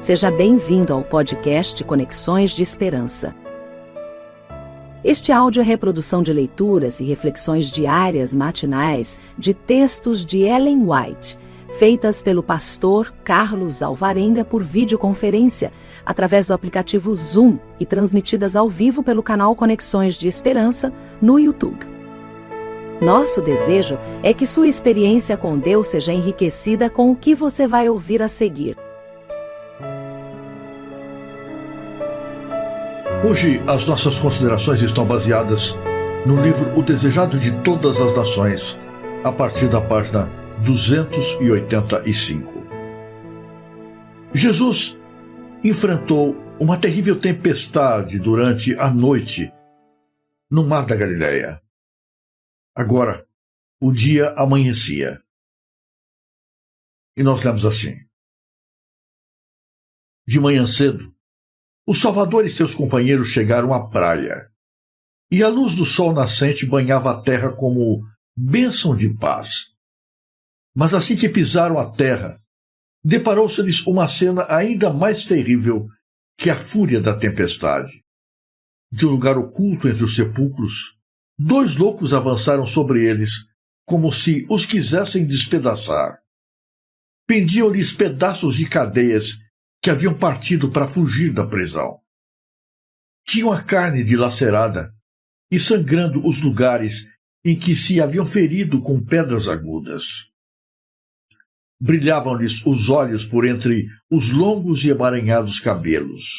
Seja bem-vindo ao podcast Conexões de Esperança. Este áudio é reprodução de leituras e reflexões diárias matinais de textos de Ellen White, feitas pelo pastor Carlos Alvarenga por videoconferência, através do aplicativo Zoom e transmitidas ao vivo pelo canal Conexões de Esperança no YouTube. Nosso desejo é que sua experiência com Deus seja enriquecida com o que você vai ouvir a seguir. Hoje, as nossas considerações estão baseadas no livro O Desejado de Todas as Nações, a partir da página 285. Jesus enfrentou uma terrível tempestade durante a noite no mar da Galileia. Agora, o dia amanhecia. E nós lemos assim: de manhã cedo, o Salvador e seus companheiros chegaram à praia, e a luz do sol nascente banhava a terra como bênção de paz. Mas assim que pisaram a terra, deparou-se-lhes uma cena ainda mais terrível que a fúria da tempestade. De um lugar oculto entre os sepulcros, dois loucos avançaram sobre eles, como se os quisessem despedaçar. Pendiam-lhes pedaços de cadeias que haviam partido para fugir da prisão. Tinham a carne dilacerada e sangrando os lugares em que se haviam ferido com pedras agudas. Brilhavam-lhes os olhos por entre os longos e emaranhados cabelos,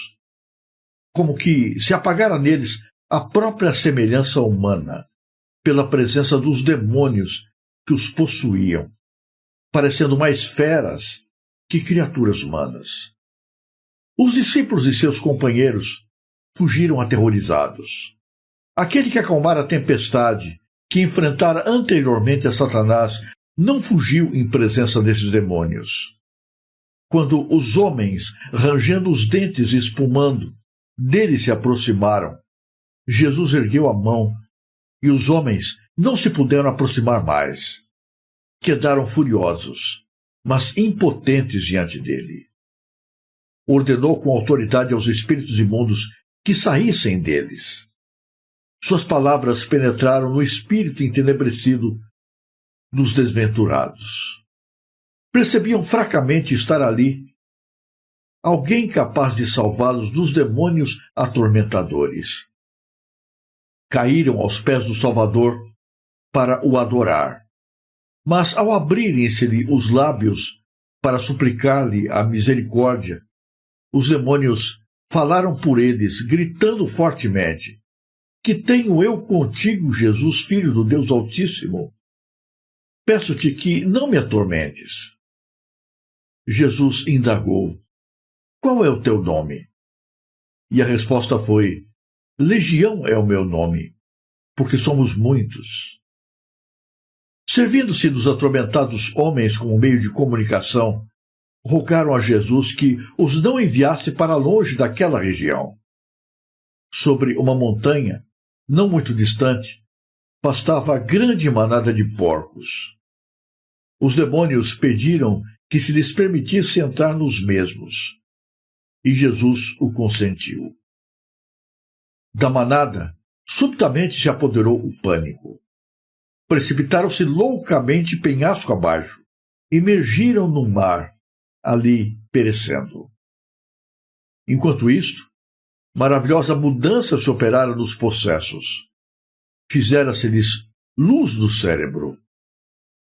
como que se apagara neles a própria semelhança humana, pela presença dos demônios que os possuíam, parecendo mais feras que criaturas humanas. Os discípulos e seus companheiros fugiram aterrorizados. Aquele que acalmara a tempestade, que enfrentara anteriormente a Satanás, não fugiu em presença desses demônios. Quando os homens, rangendo os dentes e espumando, dele se aproximaram, Jesus ergueu a mão e os homens não se puderam aproximar mais. Quedaram furiosos, mas impotentes diante dele. Ordenou com autoridade aos espíritos imundos que saíssem deles. Suas palavras penetraram no espírito entenebrecido dos desventurados. Percebiam fracamente estar ali alguém capaz de salvá-los dos demônios atormentadores. Caíram aos pés do Salvador para o adorar. Mas, ao abrirem-se-lhe os lábios para suplicar-lhe a misericórdia, os demônios falaram por eles, gritando fortemente: Que tenho eu contigo, Jesus, Filho do Deus Altíssimo? Peço-te que não me atormentes. Jesus indagou: Qual é o teu nome? E a resposta foi: Legião é o meu nome, porque somos muitos. Servindo-se dos atormentados homens como meio de comunicação, rogaram a Jesus que os não enviasse para longe daquela região. Sobre uma montanha, não muito distante, pastava grande manada de porcos. Os demônios pediram que se lhes permitisse entrar nos mesmos, e Jesus o consentiu. Da manada, subitamente se apoderou o pânico. Precipitaram-se loucamente penhasco abaixo, emergiram no mar, ali perecendo. Enquanto isto, maravilhosa mudança se operara nos possessos. Fizera-se-lhes luz do cérebro.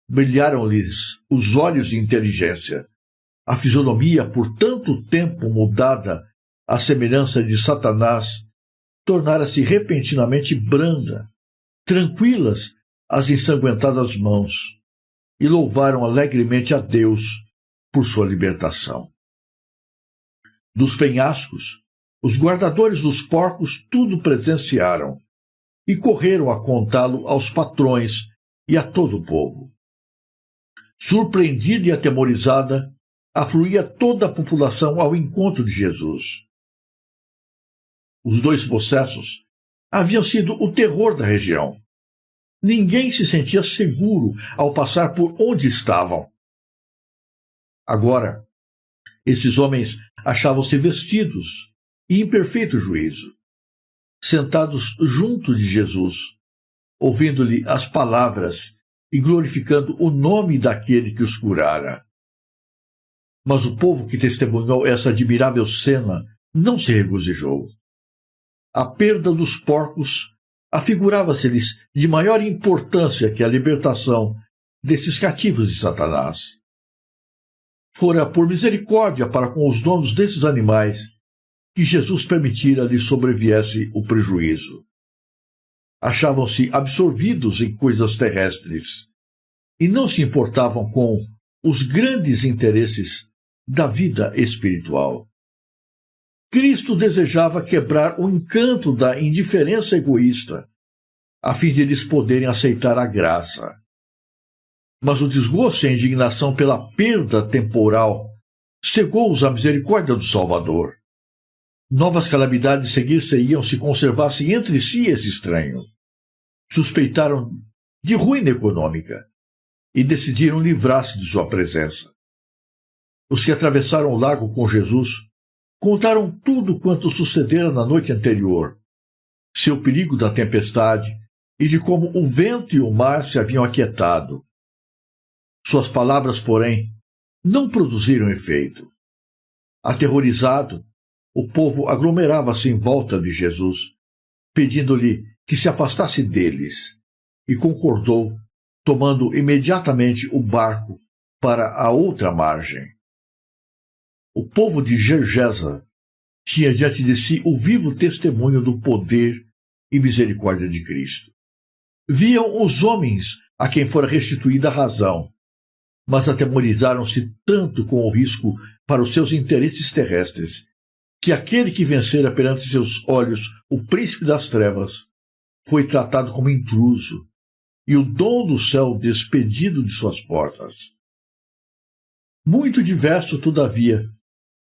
Brilharam-lhes os olhos de inteligência. A fisionomia, por tanto tempo mudada à semelhança de Satanás, tornara-se repentinamente branda. Tranquilas as ensanguentadas mãos, e louvaram alegremente a Deus por sua libertação. Dos penhascos, os guardadores dos porcos tudo presenciaram e correram a contá-lo aos patrões e a todo o povo. Surpreendida e atemorizada, afluía toda a população ao encontro de Jesus. Os dois possessos haviam sido o terror da região. Ninguém se sentia seguro ao passar por onde estavam. Agora, Esses homens achavam-se vestidos e em perfeito juízo, sentados junto de Jesus, ouvindo-lhe as palavras e glorificando o nome daquele que os curara. Mas o povo que testemunhou essa admirável cena não se regozijou. A perda dos porcos afigurava-se-lhes de maior importância que a libertação desses cativos de Satanás. Fora por misericórdia para com os donos desses animais que Jesus permitira lhes sobreviesse o prejuízo. Achavam-se absorvidos em coisas terrestres e não se importavam com os grandes interesses da vida espiritual. Cristo desejava quebrar o encanto da indiferença egoísta, a fim de eles poderem aceitar a graça. Mas o desgosto e a indignação pela perda temporal cegou-os à misericórdia do Salvador. Novas calamidades seguir-se-iam se conservasse entre si esse estranho. Suspeitaram de ruína econômica e decidiram livrar-se de sua presença. Os que atravessaram o lago com Jesus contaram tudo quanto sucedera na noite anterior, seu perigo da tempestade e de como o vento e o mar se haviam aquietado. Suas palavras, porém, não produziram efeito. Aterrorizado, o povo aglomerava-se em volta de Jesus, pedindo-lhe que se afastasse deles, e concordou, tomando imediatamente o barco para a outra margem. O povo de Gergesa tinha diante de si o vivo testemunho do poder e misericórdia de Cristo. Viam os homens a quem fora restituída a razão, mas atemorizaram-se tanto com o risco para os seus interesses terrestres, que aquele que vencera perante seus olhos o príncipe das trevas foi tratado como intruso e o dom do céu despedido de suas portas. Muito diverso, todavia,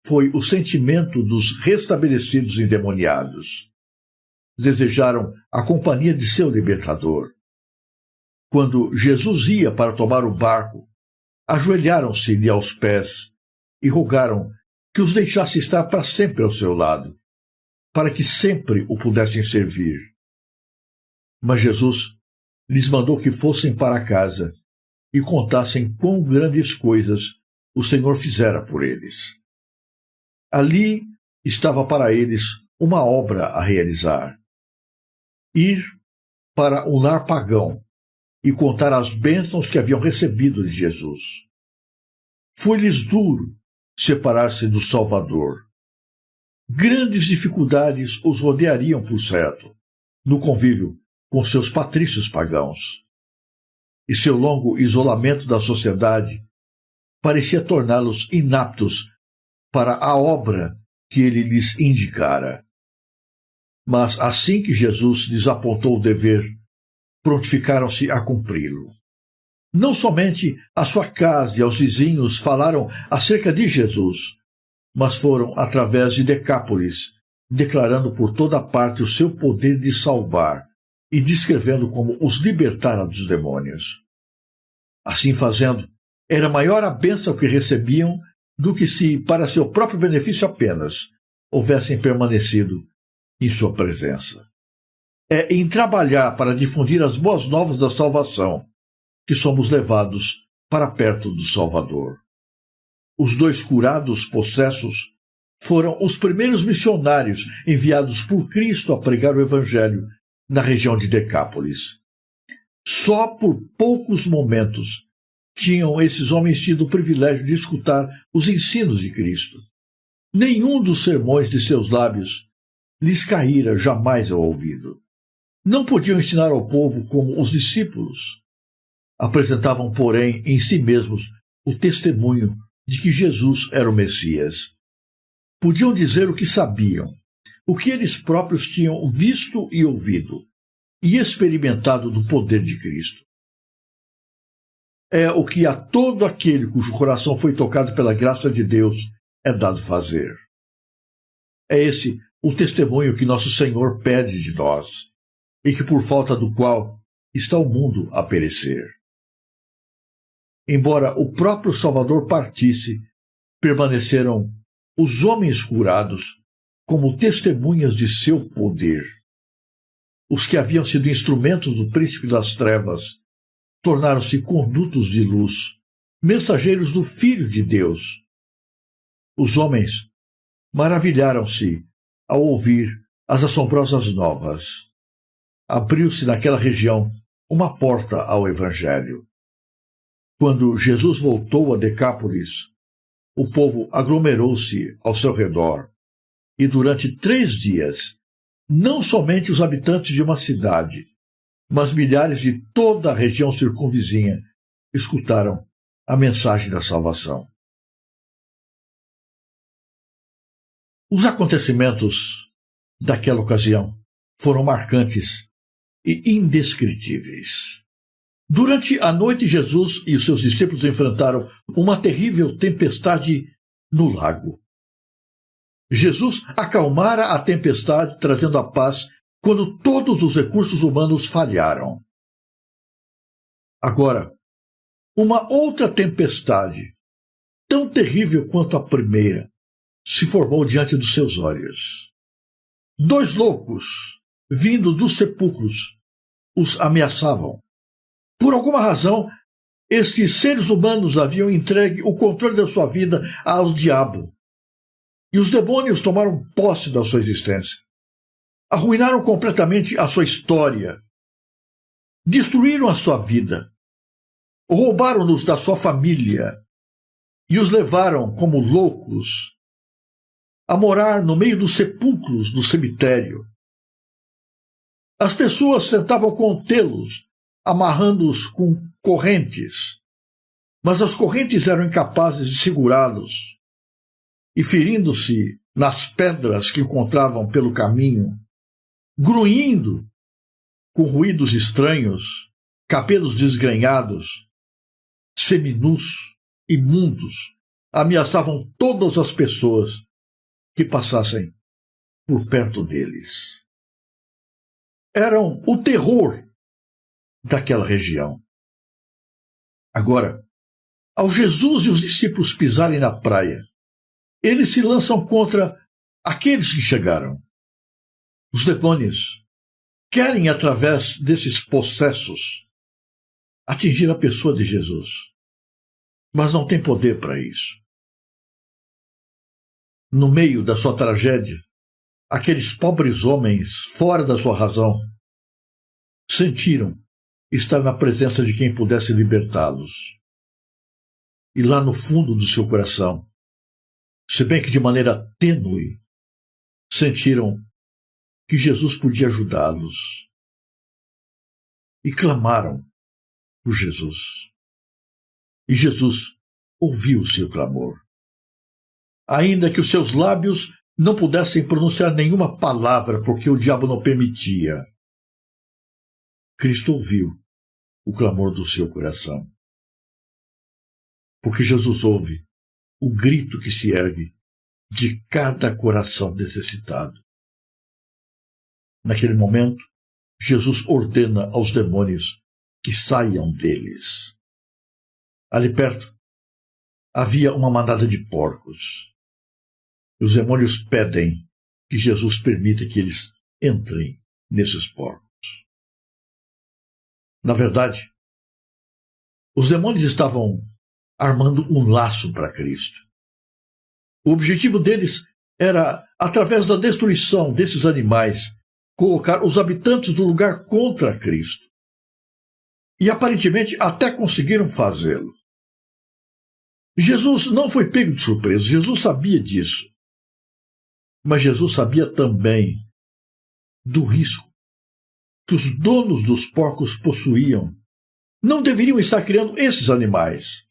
foi o sentimento dos restabelecidos endemoniados. Desejaram a companhia de seu libertador. Quando Jesus ia para tomar o barco, ajoelharam-se-lhe aos pés e rogaram que os deixasse estar para sempre ao seu lado, para que sempre o pudessem servir. Mas Jesus lhes mandou que fossem para casa e contassem quão grandes coisas o Senhor fizera por eles. Ali estava para eles uma obra a realizar: ir para um lar pagão e contar as bênçãos que haviam recebido de Jesus. Foi-lhes duro separar-se do Salvador. Grandes dificuldades os rodeariam, por certo, no convívio com seus patrícios pagãos. E seu longo isolamento da sociedade parecia torná-los inaptos para a obra que ele lhes indicara. Mas assim que Jesus lhes apontou o dever, prontificaram-se a cumpri-lo. Não somente à sua casa e aos vizinhos falaram acerca de Jesus, mas foram através de Decápolis, declarando por toda parte o seu poder de salvar e descrevendo como os libertara dos demônios. Assim fazendo, era maior a bênção que recebiam do que se, para seu próprio benefício apenas, houvessem permanecido em sua presença. É em trabalhar para difundir as boas novas da salvação que somos levados para perto do Salvador. Os 2 curados possessos foram os primeiros missionários enviados por Cristo a pregar o Evangelho na região de Decápolis. Só por poucos momentos tinham esses homens tido o privilégio de escutar os ensinos de Cristo. Nenhum dos sermões de seus lábios lhes caíra jamais ao ouvido. Não podiam ensinar ao povo como os discípulos. Apresentavam, porém, em si mesmos o testemunho de que Jesus era o Messias. Podiam dizer o que sabiam, o que eles próprios tinham visto e ouvido, e experimentado do poder de Cristo. É o que a todo aquele cujo coração foi tocado pela graça de Deus é dado fazer. É esse o testemunho que nosso Senhor pede de nós, e que por falta do qual está o mundo a perecer. Embora o próprio Salvador partisse, permaneceram os homens curados como testemunhas de seu poder. Os que haviam sido instrumentos do príncipe das trevas tornaram-se condutos de luz, mensageiros do Filho de Deus. Os homens maravilharam-se ao ouvir as assombrosas novas. Abriu-se naquela região uma porta ao Evangelho. Quando Jesus voltou a Decápolis, o povo aglomerou-se ao seu redor, e durante 3 dias, não somente os habitantes de uma cidade, mas milhares de toda a região circunvizinha escutaram a mensagem da salvação. Os acontecimentos daquela ocasião foram marcantes e indescritíveis. Durante a noite, Jesus e os seus discípulos enfrentaram uma terrível tempestade no lago. Jesus acalmara a tempestade, trazendo a paz, quando todos os recursos humanos falharam. Agora, uma outra tempestade, tão terrível quanto a primeira, se formou diante dos seus olhos. 2 loucos, vindo dos sepulcros, os ameaçavam. Por alguma razão, estes seres humanos haviam entregue o controle da sua vida ao diabo. E os demônios tomaram posse da sua existência. Arruinaram completamente a sua história. Destruíram a sua vida. Roubaram-nos da sua família. E os levaram, como loucos, a morar no meio dos sepulcros do cemitério. As pessoas tentavam contê-los, amarrando-os com correntes, mas as correntes eram incapazes de segurá-los, e ferindo-se nas pedras que encontravam pelo caminho, grunhindo com ruídos estranhos, cabelos desgrenhados, seminus, imundos, ameaçavam todas as pessoas que passassem por perto deles. Eram o terror daquela região. Agora, ao Jesus e os discípulos pisarem na praia, eles se lançam contra aqueles que chegaram. Os demônios querem, através desses possessos, atingir a pessoa de Jesus, mas não têm poder para isso. No meio da sua tragédia, aqueles pobres homens, fora da sua razão, sentiram estar na presença de quem pudesse libertá-los. E lá no fundo do seu coração, se bem que de maneira tênue, sentiram que Jesus podia ajudá-los. E clamaram por Jesus. E Jesus ouviu o seu clamor. Ainda que os seus lábios não pudessem pronunciar nenhuma palavra, porque o diabo não permitia, Cristo ouviu o clamor do seu coração. Porque Jesus ouve o grito que se ergue de cada coração necessitado. Naquele momento, Jesus ordena aos demônios que saiam deles. Ali perto, havia uma manada de porcos. Os demônios pedem que Jesus permita que eles entrem nesses porcos. Na verdade, os demônios estavam armando um laço para Cristo. O objetivo deles era, através da destruição desses animais, colocar os habitantes do lugar contra Cristo. E aparentemente até conseguiram fazê-lo. Jesus não foi pego de surpresa, Jesus sabia disso. Mas Jesus sabia também do risco que os donos dos porcos possuíam. Não deveriam estar criando esses animais.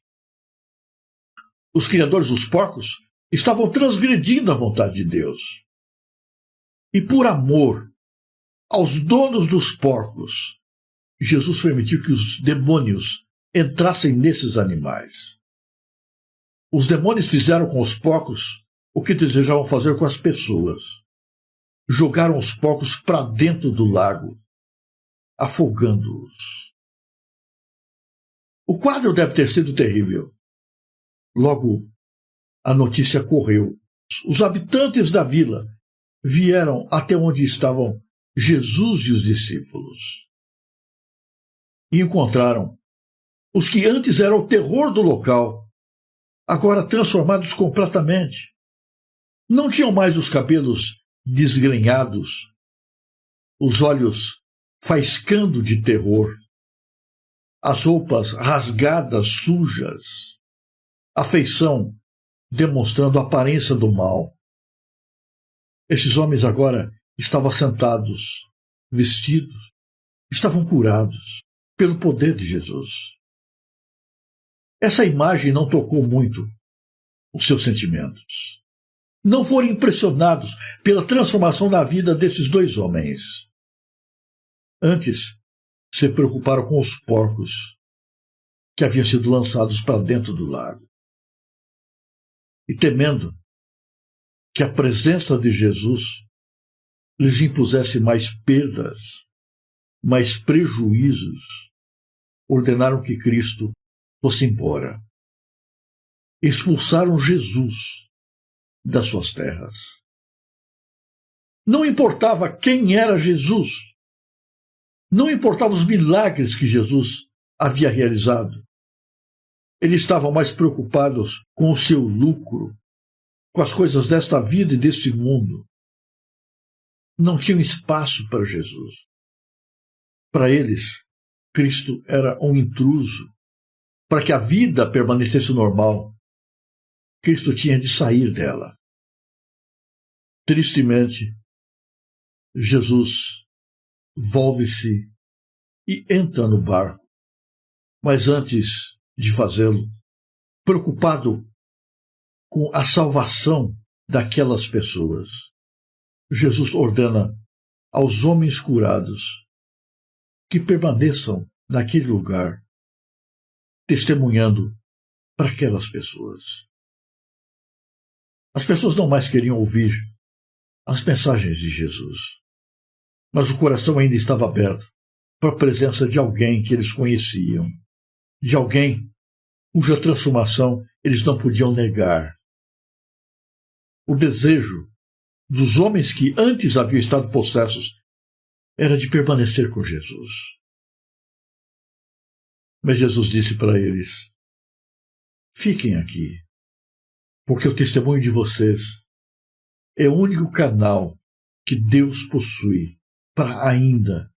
Os criadores dos porcos estavam transgredindo a vontade de Deus. E por amor aos donos dos porcos, Jesus permitiu que os demônios entrassem nesses animais. Os demônios fizeram com os porcos o que desejavam fazer com as pessoas. Jogaram os porcos para dentro do lago, afogando-os. O quadro deve ter sido terrível. Logo, a notícia correu. Os habitantes da vila vieram até onde estavam Jesus e os discípulos. E encontraram os que antes eram o terror do local, agora transformados completamente. Não tinham mais os cabelos desgrenhados, os olhos faiscando de terror, as roupas rasgadas, sujas, a feição demonstrando a aparência do mal. Esses homens agora estavam sentados, vestidos, estavam curados pelo poder de Jesus. Essa imagem não tocou muito os seus sentimentos. Não foram impressionados pela transformação na vida desses dois homens. Antes, se preocuparam com os porcos que haviam sido lançados para dentro do lago. E temendo que a presença de Jesus lhes impusesse mais perdas, mais prejuízos, ordenaram que Cristo fosse embora. Expulsaram Jesus das suas terras. Não importava quem era Jesus. Não importava os milagres que Jesus havia realizado. Eles estavam mais preocupados com o seu lucro, com as coisas desta vida e deste mundo. Não tinham espaço para Jesus. Para eles, Cristo era um intruso. Para que a vida permanecesse normal, Cristo tinha de sair dela. Tristemente, Jesus volve-se e entra no barco. Mas antes de fazê-lo, preocupado com a salvação daquelas pessoas, Jesus ordena aos homens curados que permaneçam naquele lugar, testemunhando para aquelas pessoas. As pessoas não mais queriam ouvir as mensagens de Jesus, mas o coração ainda estava aberto para a presença de alguém que eles conheciam, de alguém cuja transformação eles não podiam negar. O desejo dos homens que antes haviam estado possessos era de permanecer com Jesus. Mas Jesus disse para eles: fiquem aqui, porque o testemunho de vocês é o único canal que Deus possui para ainda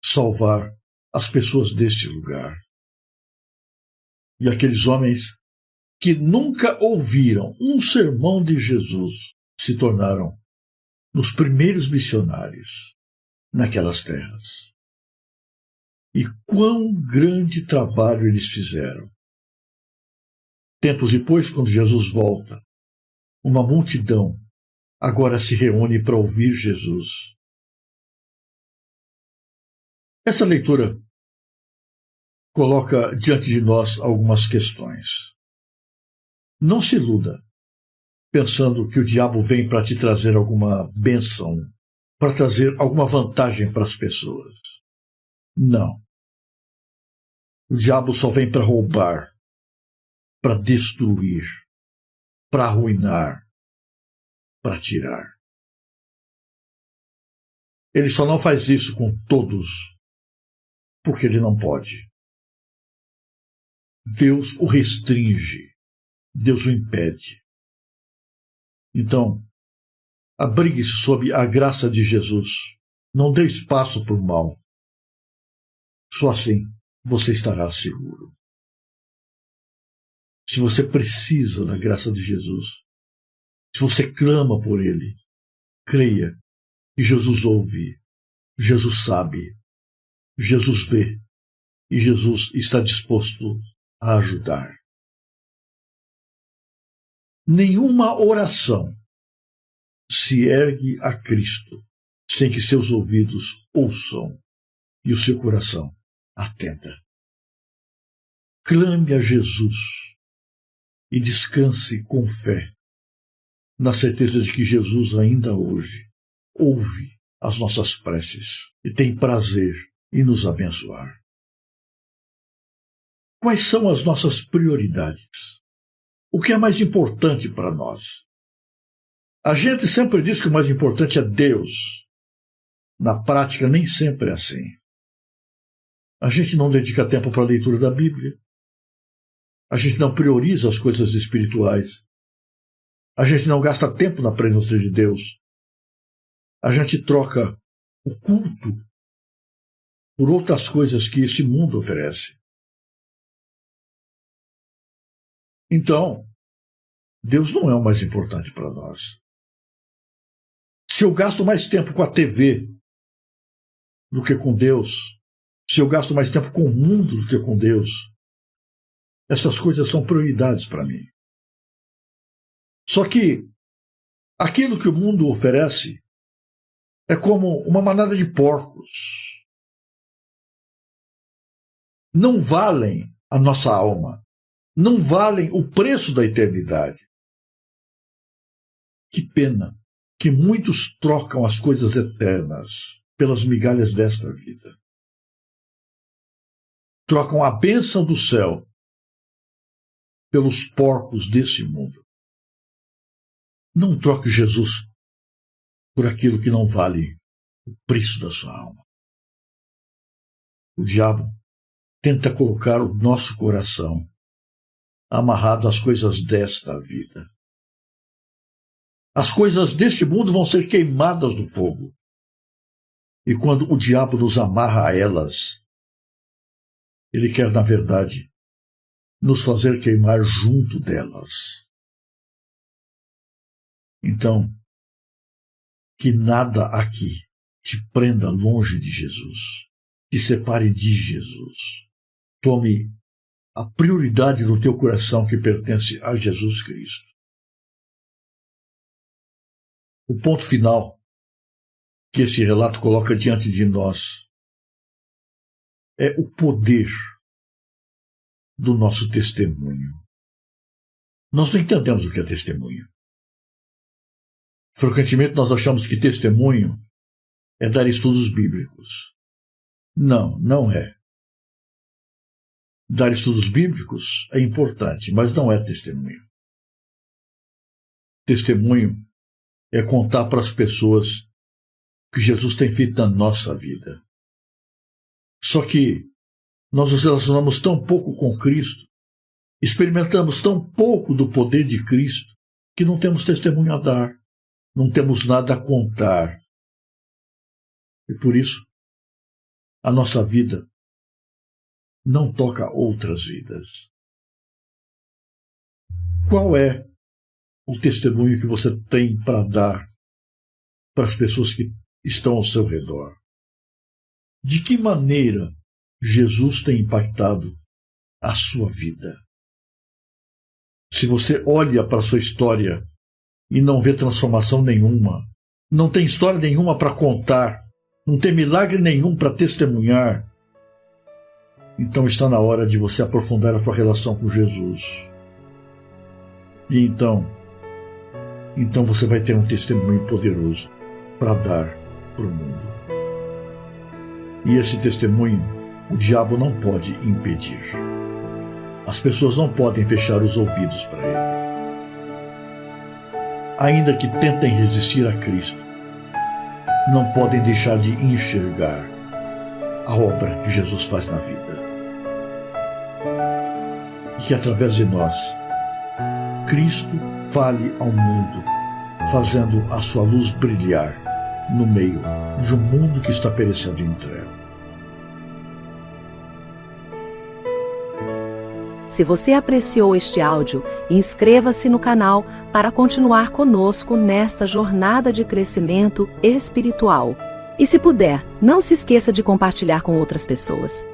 salvar as pessoas deste lugar. E aqueles homens que nunca ouviram um sermão de Jesus se tornaram os primeiros missionários naquelas terras. E quão grande trabalho eles fizeram! Tempos depois, quando Jesus volta, uma multidão agora se reúne para ouvir Jesus. Essa leitura coloca diante de nós algumas questões. Não se iluda pensando que o diabo vem para te trazer alguma bênção, para trazer alguma vantagem para as pessoas. Não. O diabo só vem para roubar, para destruir, para arruinar, para tirar. Ele só não faz isso com todos, porque ele não pode. Deus o restringe, Deus o impede. Então, abrigue-se sob a graça de Jesus. Não dê espaço para o mal. Só assim você estará seguro. Se você precisa da graça de Jesus, se você clama por Ele, creia que Jesus ouve, Jesus sabe, Jesus vê e Jesus está disposto a ajudar. Nenhuma oração se ergue a Cristo sem que seus ouvidos ouçam e o seu coração atenda. Clame a Jesus e descanse com fé, na certeza de que Jesus ainda hoje ouve as nossas preces e tem prazer em nos abençoar. Quais são as nossas prioridades? o que é mais importante para nós. A gente sempre diz que o mais importante é Deus. Na prática, nem sempre é assim. A gente não dedica tempo para a leitura da Bíblia. A gente não prioriza as coisas espirituais. A gente não gasta tempo na presença de Deus. A gente troca o culto por outras coisas que este mundo oferece. Então, Deus não é o mais importante para nós. Se eu gasto mais tempo com a TV do que com Deus, se eu gasto mais tempo com o mundo do que com Deus, essas coisas são prioridades para mim. Só que aquilo que o mundo oferece é como uma manada de porcos. Não valem a nossa alma. Não valem o preço da eternidade. Que pena que muitos trocam as coisas eternas pelas migalhas desta vida. Trocam a bênção do céu pelos porcos desse mundo. Não troque Jesus por aquilo que não vale o preço da sua alma. O diabo tenta colocar o nosso coração amarrado às coisas desta vida. As coisas deste mundo vão ser queimadas no fogo. E quando o diabo nos amarra a elas, ele quer, na verdade, nos fazer queimar junto delas. Então, que nada aqui te prenda longe de Jesus, te separe de Jesus. Tome a prioridade do teu coração que pertence a Jesus Cristo. O ponto final que esse relato coloca diante de nós é o poder do nosso testemunho. Nós não entendemos o que é testemunho. Frequentemente nós achamos que testemunho é dar estudos bíblicos. Não, não é. Dar estudos bíblicos é importante, mas não é testemunho. Testemunho é contar para as pessoas o que Jesus tem feito na nossa vida. Só que nós nos relacionamos tão pouco com Cristo, experimentamos tão pouco do poder de Cristo, que não temos testemunho a dar, não temos nada a contar. E por isso, a nossa vida não toca outras vidas. Qual é o testemunho que você tem para dar para as pessoas que estão ao seu redor? De que maneira Jesus tem impactado a sua vida? Se você olha para a sua história e não vê transformação nenhuma, não tem história nenhuma para contar, não tem milagre nenhum para testemunhar, então está na hora de você aprofundar a sua relação com Jesus. E então você vai ter um testemunho poderoso para dar para o mundo. E esse testemunho, o diabo não pode impedir. As pessoas não podem fechar os ouvidos para ele. Ainda que tentem resistir a Cristo, não podem deixar de enxergar a obra que Jesus faz na vida. E que através de nós, Cristo fale ao mundo, fazendo a sua luz brilhar no meio de um mundo que está perecendo em trevas. Se você apreciou este áudio, inscreva-se no canal para continuar conosco nesta jornada de crescimento espiritual. E se puder, não se esqueça de compartilhar com outras pessoas.